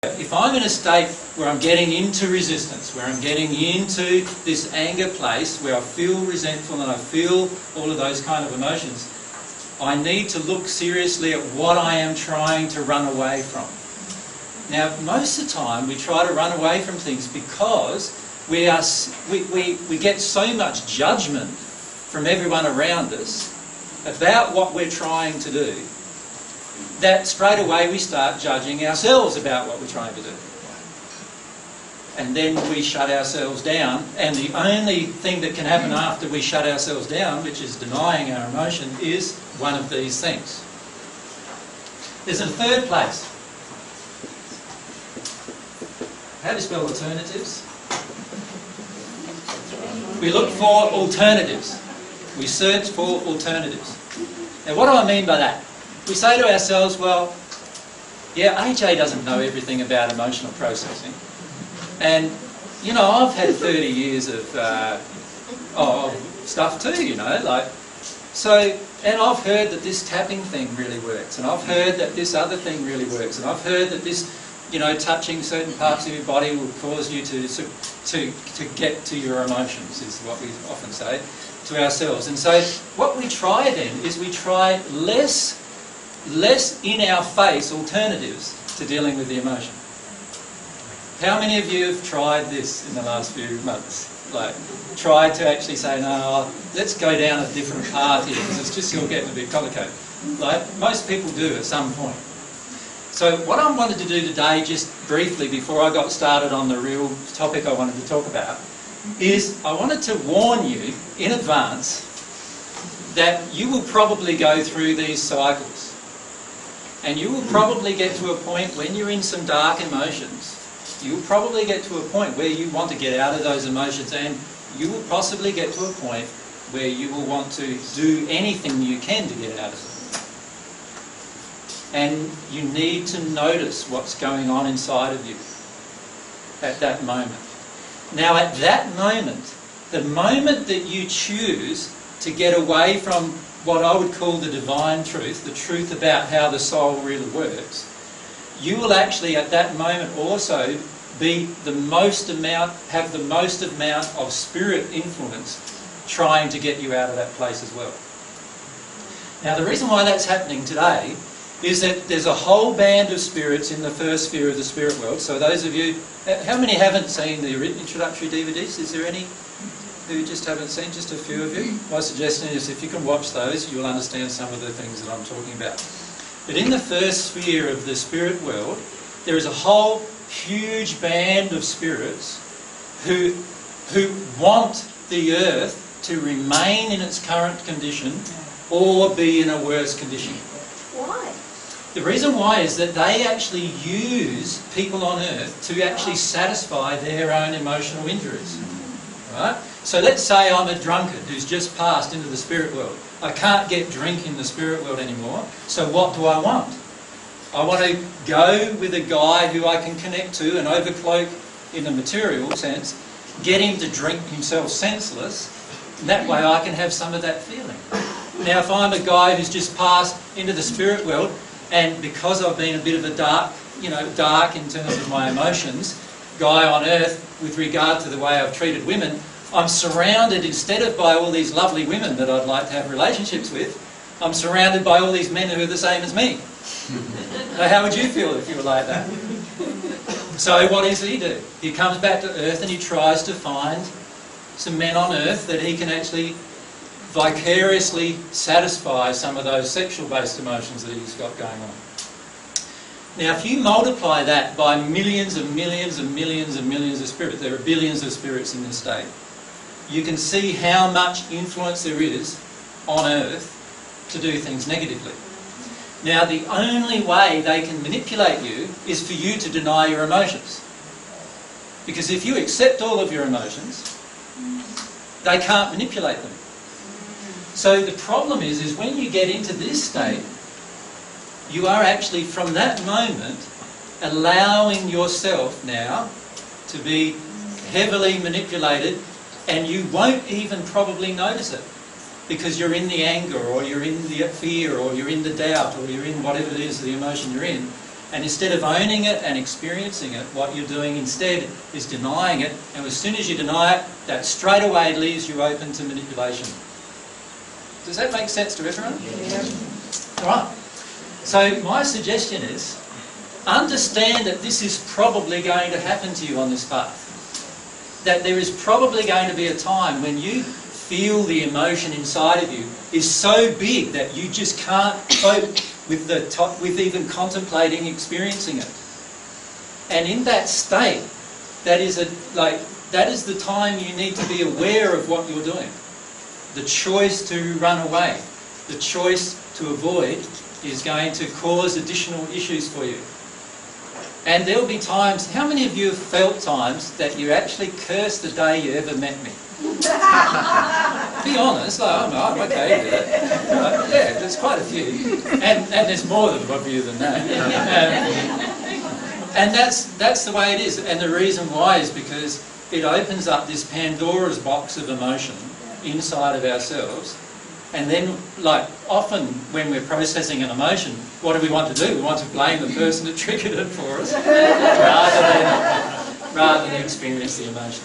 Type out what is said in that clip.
If I'm in a state where I'm getting into resistance, where I'm getting into this anger place, where I feel resentful and I feel all of those kind of emotions, I need to look seriously at what I am trying to run away from. Now, most of the time we try to run away from things because we get so much judgment from everyone around us about what we're trying to do, that straight away we start judging ourselves about what we're trying to do. And then we shut ourselves down, and the only thing that can happen after we shut ourselves down, which is denying our emotion, is one of these things. There's a third place. How do you spell alternatives? We look for alternatives. We search for alternatives. Now, what do I mean by that? We say to ourselves, well, yeah, AJ doesn't know everything about emotional processing. And, you know, I've had 30 years of stuff too, you know, like, so, and I've heard that this tapping thing really works, and I've heard that this other thing really works, and I've heard that this, you know, touching certain parts of your body will cause you to get to your emotions, is what we often say to ourselves. And so what we try then is we try less in-our-face alternatives to dealing with the emotion. How many of you have tried this in the last few months? Like, tried to actually say, no, let's go down a different path here because it's just all getting a bit complicated. Like, most people do at some point. So what I wanted to do today, just briefly before I got started on the real topic I wanted to talk about, is I wanted to warn you in advance that you will probably go through these cycles. And you will probably get to a point when you're in some dark emotions, you'll probably get to a point where you want to get out of those emotions, and you will possibly get to a point where you will want to do anything you can to get out of it. And you need to notice what's going on inside of you at that moment. Now, at that moment, the moment that you choose to get away from what I would call the divine truth, the truth about how the soul really works, you will actually at that moment also have the most amount of spirit influence trying to get you out of that place as well. Now, the reason why that's happening today is that there's a whole band of spirits in the first sphere of the spirit world. So those of you, how many haven't seen the introductory DVDs? Is there any who just haven't seen? Just a few of you? My suggestion is if you can watch those, you'll understand some of the things that I'm talking about. But in the first sphere of the spirit world, there is a whole huge band of spirits who want the earth to remain in its current condition or be in a worse condition. Why? The reason why is that they actually use people on earth to actually satisfy their own emotional injuries. Right? So let's say I'm a drunkard who's just passed into the spirit world. I can't get drink in the spirit world anymore, so what do I want? I want to go with a guy who I can connect to and overcloak in the material sense, get him to drink himself senseless, and that way I can have some of that feeling. Now, if I'm a guy who's just passed into the spirit world, and because I've been a bit of a dark in terms of my emotions, guy on earth with regard to the way I've treated women, I'm surrounded, instead of by all these lovely women that I'd like to have relationships with, I'm surrounded by all these men who are the same as me. Now, how would you feel if you were like that? So what does he do? He comes back to earth and he tries to find some men on earth that he can actually vicariously satisfy some of those sexual-based emotions that he's got going on. Now, if you multiply that by millions and millions and millions and millions of spirits, there are billions of spirits in this state, you can see how much influence there is on earth to do things negatively. Now, the only way they can manipulate you is for you to deny your emotions. Because if you accept all of your emotions, they can't manipulate them. So the problem is when you get into this state, you are actually, from that moment, allowing yourself now to be heavily manipulated, and you won't even probably notice it. Because you're in the anger, or you're in the fear, or you're in the doubt, or you're in whatever it is, the emotion you're in, And instead of owning it and experiencing it, what you're doing instead is denying it. And as soon as you deny it, that straight away leaves you open to manipulation. Does that make sense to everyone? Yeah. Right. So my suggestion is, understand that this is probably going to happen to you on this path. That there is probably going to be a time when you feel the emotion inside of you is so big that you just can't cope with even contemplating experiencing it. And in that state, that is the time you need to be aware of what you're doing. The choice to run away, the choice to avoid is going to cause additional issues for you. And there will be times, how many of you have felt times that you actually cursed the day you ever met me? Be honest, I'm okay with it. Yeah, there's quite a few. And there's more of you than that. And that's the way it is. And the reason why is because it opens up this Pandora's box of emotion inside of ourselves. And then, like, often when we're processing an emotion, what do we want to do? We want to blame the person that triggered it for us rather than experience the emotion.